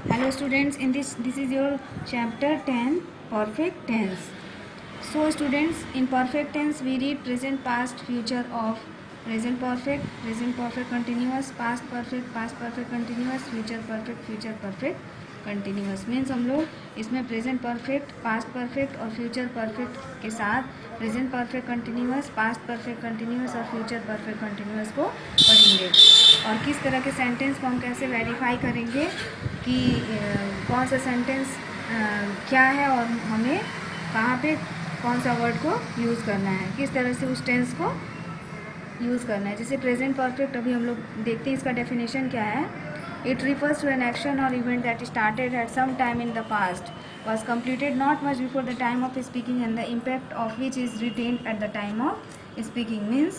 Hello students, in this is your chapter 10 perfect tense. So students, in perfect tense we read present, past, future of present perfect continuous, past perfect continuous, future perfect continuous. Means हम लोग इसमें present perfect, past perfect और future perfect के साथ present perfect continuous, past perfect continuous और future perfect continuous को पढ़ेंगे और किस तरह के सेंटेंस को हम कैसे वेरीफाई करेंगे कि कौन सा सेंटेंस क्या है और हमें कहाँ पे कौन सा वर्ड को यूज़ करना है, किस तरह से उस टेंस को यूज़ करना है. जैसे प्रेजेंट परफेक्ट अभी हम लोग देखते हैं, इसका डेफिनेशन क्या है. It refers to an action और event that started at some time in the past, was completed not much before the time of speaking and the impact of which is retained at the time of speaking. Means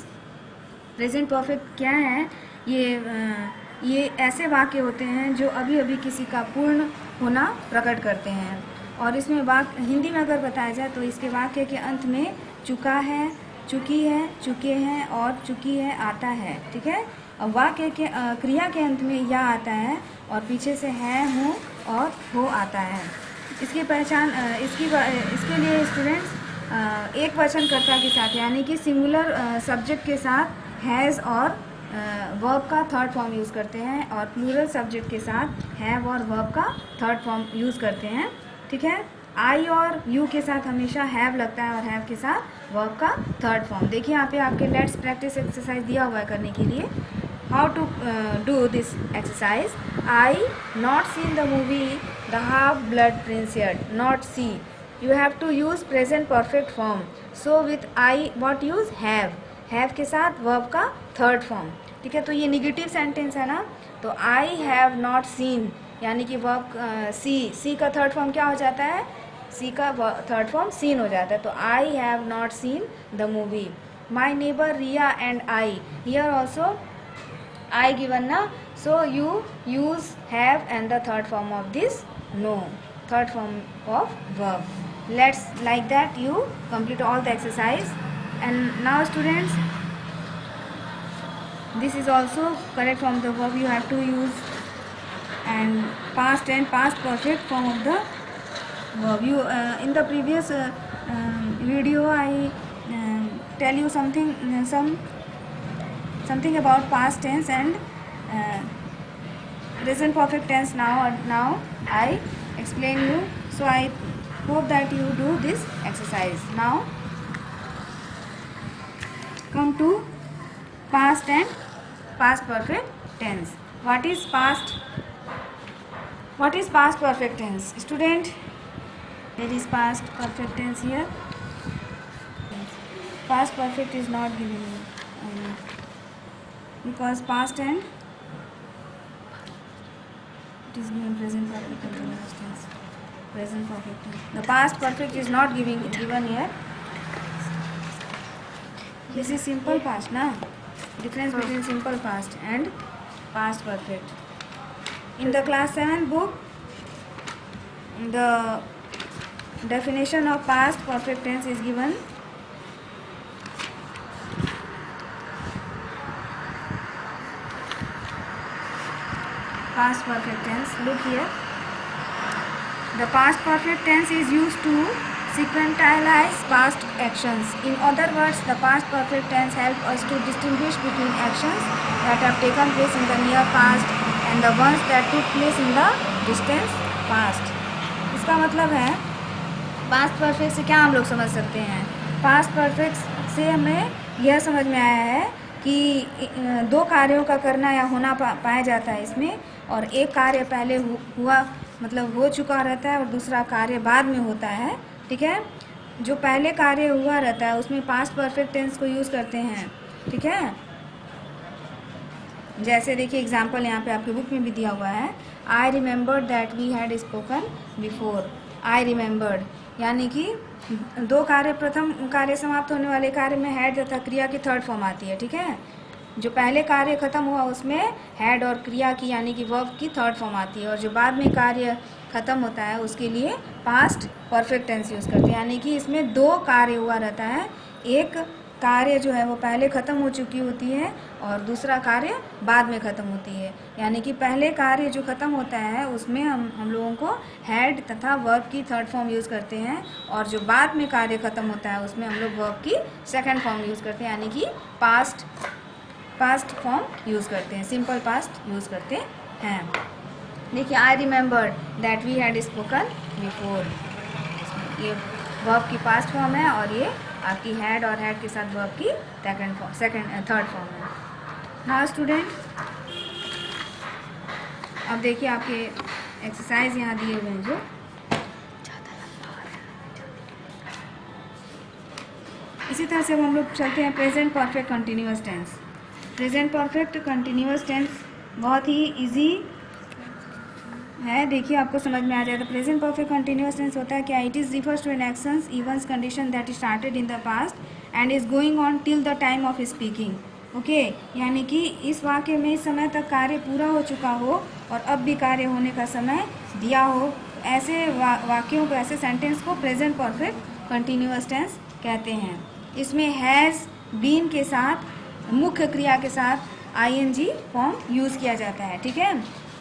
present perfect क्या है, ये ऐसे वाक्य होते हैं जो अभी अभी किसी का पूर्ण होना प्रकट करते हैं. और इसमें वाक्य हिंदी में अगर बताया जाए तो इसके वाक्य के अंत में चुका है, चुकी है, चुके हैं और चुकी है आता है. ठीक है. और वाक्य के क्रिया के अंत में या आता है और पीछे से है, हूँ और हो आता है. इसकी पहचान इसके लिए स्टूडेंट्स एक वचन कर्ता के साथ यानी कि सिंगुलर सब्जेक्ट के साथ हैज़ और वर्ब का थर्ड फॉर्म यूज़ करते हैं और प्लूरल सब्जेक्ट के साथ हैव और वर्ब का थर्ड फॉर्म यूज़ करते हैं. ठीक है. आई और यू के साथ हमेशा हैव लगता है और हैव के साथ वर्ब का थर्ड फॉर्म. देखिए यहाँ पे आपके लेट्स प्रैक्टिस एक्सरसाइज दिया हुआ है करने के लिए. How to do this exercise. I not seen the movie the Half Blood Prince yet. Not see, you have to use present perfect form. So with I what use have के साथ verb का third form. ठीक है. तो ये negative sentence है ना. तो आई हैव नॉट सीन यानी कि वर्ब सी का थर्ड फॉर्म क्या हो जाता है, सी का थर्ड फॉर्म सीन हो जाता है. तो I have not seen the movie. My neighbour Riya and I, here also I given ना. So you use have and the third form of this no, third form of verb. Let's like that you complete all the exercise. And now students, this is also correct from the verb you have to use and past and past perfect form of the verb. You in the previous video I tell you something about past tense and present perfect tense. Now I explain you, so I hope that you do this exercise. Now come to past and past perfect tense. What is past perfect tense, student? There is past perfect tense here. Past perfect is not given because past and it is given present perfect continuous tense. Present perfect tense. The past perfect is not given here. This is simple past na. Difference between simple past and past perfect. In the class 7 book, the definition of past perfect tense is given. Past perfect tense, look here. The past perfect tense is used to sequentialize past actions. In other words, the past perfect tense helps us to distinguish between actions that have taken place in the near past and the ones that took place in the distant past. इसका मतलब है past perfect से क्या हम लोग समझ सकते हैं. पास्ट परफेक्ट से हमें यह समझ में आया है कि दो कार्यों का करना या होना पाया जाता है इसमें, और एक कार्य पहले हुआ मतलब हो चुका रहता है और दूसरा कार्य बाद में होता है. ठीक है. जो पहले कार्य हुआ रहता है उसमें पास्ट परफेक्ट टेंस को यूज़ करते हैं. ठीक है. जैसे देखिए एग्जाम्पल यहाँ पे आपके बुक में भी दिया हुआ है. I remembered that we had spoken before. I remembered यानी कि दो कार्य, प्रथम कार्य समाप्त होने वाले कार्य में हैड तथा क्रिया की थर्ड फॉर्म आती है. ठीक है. जो पहले कार्य खत्म हुआ उसमें हैड और क्रिया की यानी कि वर्ब की थर्ड फॉर्म आती है, और जो बाद में कार्य ख़त्म होता है उसके लिए पास्ट परफेक्ट टेंस यूज़ करते हैं. यानी कि इसमें दो कार्य हुआ रहता है, एक कार्य जो है वो पहले ख़त्म हो चुकी होती है और दूसरा कार्य बाद में ख़त्म होती है। यानी कि पहले कार्य जो ख़त्म होता है उसमें हम लोगों को हैड तथा वर्ब की थर्ड फॉर्म यूज़ करते हैं, और जो बाद में कार्य ख़त्म होता है उसमें हम लोग वर्ब की सेकंड फॉर्म यूज़ करते हैं, यानी कि पास्ट फॉर्म यूज़ करते हैं, सिंपल पास्ट यूज़ करते हैं। देखिए, I remember that we had spoken before, ये वर्ब की पास्ट फॉर्म है और ये आपकी हैड और हैड के साथ वर्ब की थर्ड फॉर्म है। नाउ स्टूडेंट, अब देखिए आपके एक्सरसाइज यहाँ दिए हुए हैं जो इसी तरह से हम लोग चलते हैं present perfect continuous tense. Present perfect continuous tense बहुत ही इजी है, देखिए आपको समझ में आ जाएगा। प्रेजेंट परफेक्ट कंटिन्यूअस टेंस होता है क्या, it is refers to an actions events condition that started in the past and is going on till the time of speaking. Okay, यानी कि इस वाक्य में इस समय तक कार्य पूरा हो चुका हो और अब भी कार्य होने का समय दिया हो, ऐसे वाक्यों को, ऐसे सेंटेंस को प्रेजेंट परफेक्ट कंटिन्यूअस टेंस कहते हैं। इसमें हैज़ बीन के साथ मुख्य क्रिया के साथ आईएनजी फॉर्म यूज़ किया जाता है, ठीक है,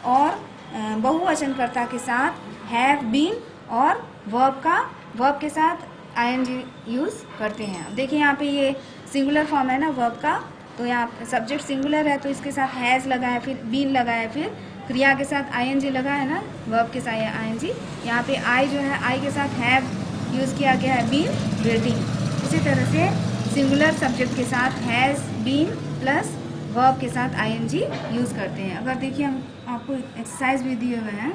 और बहुवचनकर्ता के साथ हैव बीन और वर्ब के साथ आईएनजी यूज़ करते हैं। देखिए यहाँ पे ये सिंगुलर फॉर्म है ना वर्ब का, तो यहाँ सब्जेक्ट सिंगुलर है तो इसके साथ हैज़ लगा है, फिर बीन लगा है, फिर क्रिया के साथ आईएनजी लगा है ना, वर्ब के साथ आईएनजी। यहाँ पे आई जो है, आई के साथ हैव यूज़ किया गया है, बीन वेटिंग। इसी तरह से सिंगुलर सब्जेक्ट के साथ हैज़ बीन प्लस वर्ब के साथ आईएनजी यूज़ करते हैं। अगर देखिए हम आपको एक्सरसाइज भी दिए हुए हैं,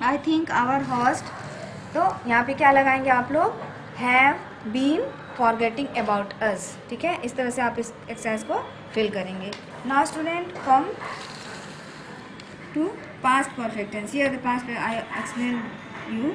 आई थिंक आवर होस्ट, तो यहाँ पे क्या लगाएंगे आप लोग, have been forgetting about us, ठीक है। इस तरह से आप इस एक्सरसाइज को फिल करेंगे। Now student come to past perfect tense. Here the past I explain you.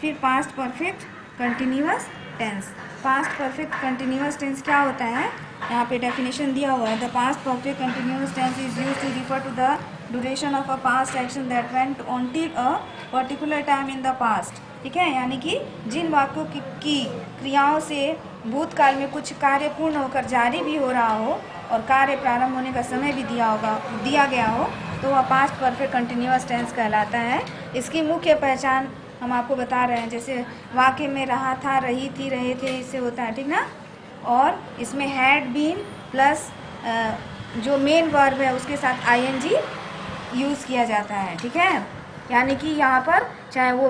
फिर past perfect continuous tense. Past perfect continuous tense क्या होता है, यहाँ पे डेफिनेशन दिया हुआ है। The past perfect continuous tense is used to refer to the duration of a past action that went on till a particular time in the past, ठीक है। यानी कि जिन वाक्यों की क्रियाओं से भूतकाल में कुछ कार्य पूर्ण होकर जारी भी हो रहा हो और कार्य प्रारंभ होने का समय भी दिया गया हो, तो वह पास्ट परफेक्ट कंटिन्यूअस टेंस कहलाता है। इसकी मुख्य पहचान हम आपको बता रहे हैं, जैसे वाक्य में रहा था, रही थी, रहे थे, इससे होता है, ठीक ना। और इसमें हैड बीन प्लस जो मेन वर्ब है उसके साथ आईएनजी यूज़ किया जाता है, ठीक है। यानी कि यहाँ पर चाहे वो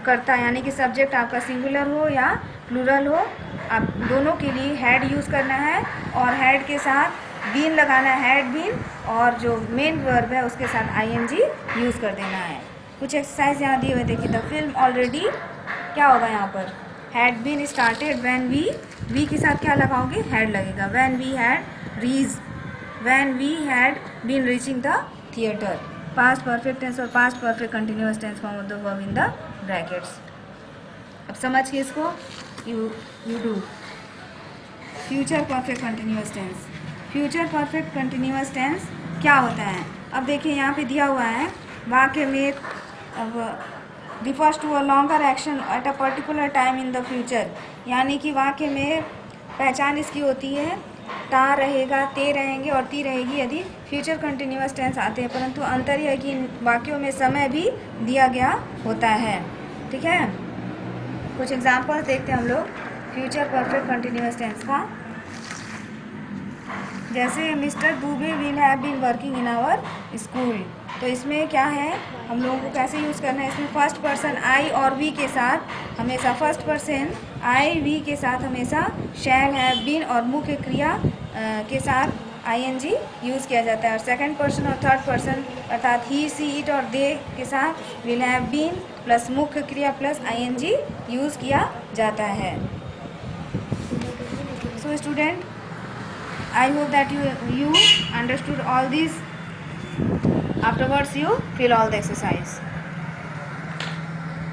करता, यानी कि सब्जेक्ट आपका सिंगुलर हो या प्लूरल हो, आप दोनों के लिए हैड यूज़ करना है और हैड के साथ बीन लगाना है, हैड बीन, और जो मेन वर्ब है उसके साथ आईएनजी यूज़ कर देना है। कुछ एक्सरसाइज यहाँ दिए हुए देखिए। द फिल्म ऑलरेडी, क्या होगा यहाँ पर, had been started when we के साथ क्या लगाओगे, हैड लगेगा। When we had been reaching the theatre. Past perfect tense और past perfect continuous tense form of the verb in the brackets. अब समझ के इसको you do. Future perfect continuous tense. Future perfect continuous tense क्या होता है, अब देखिए यहाँ पे दिया हुआ है, वाक्य में refers to a longer action at a particular time in the future। यानी कि वाक्य में पहचान इसकी होती है, ता रहेगा, ते रहेंगे और ती रहेगी यदि फ्यूचर कंटिन्यूअस टेंस आते हैं, परंतु अंतर यह है कि इन वाक्यों में समय भी दिया गया होता है, ठीक है। कुछ एग्जांपल्स देखते हैं हम लोग फ्यूचर परफेक्ट कंटिन्यूअस टेंस का। जैसे Mister Dube will have been working in our school, तो इसमें क्या है, हम लोगों को कैसे यूज़ करना है, इसमें फर्स्ट पर्सन आई और वी के साथ हमेशा, फर्स्ट पर्सन आई वी के साथ हमेशा शैल हैव बीन और मुख्य क्रिया के साथ आईएनजी यूज़ किया जाता है, और सेकंड पर्सन और थर्ड पर्सन अर्थात ही, सी, इट और दे के साथ विल हैव बीन प्लस मुख्य क्रिया प्लस आईएनजी यूज़ किया जाता है। So student, I hope that you understood all these. Afterwards you fill all the exercise.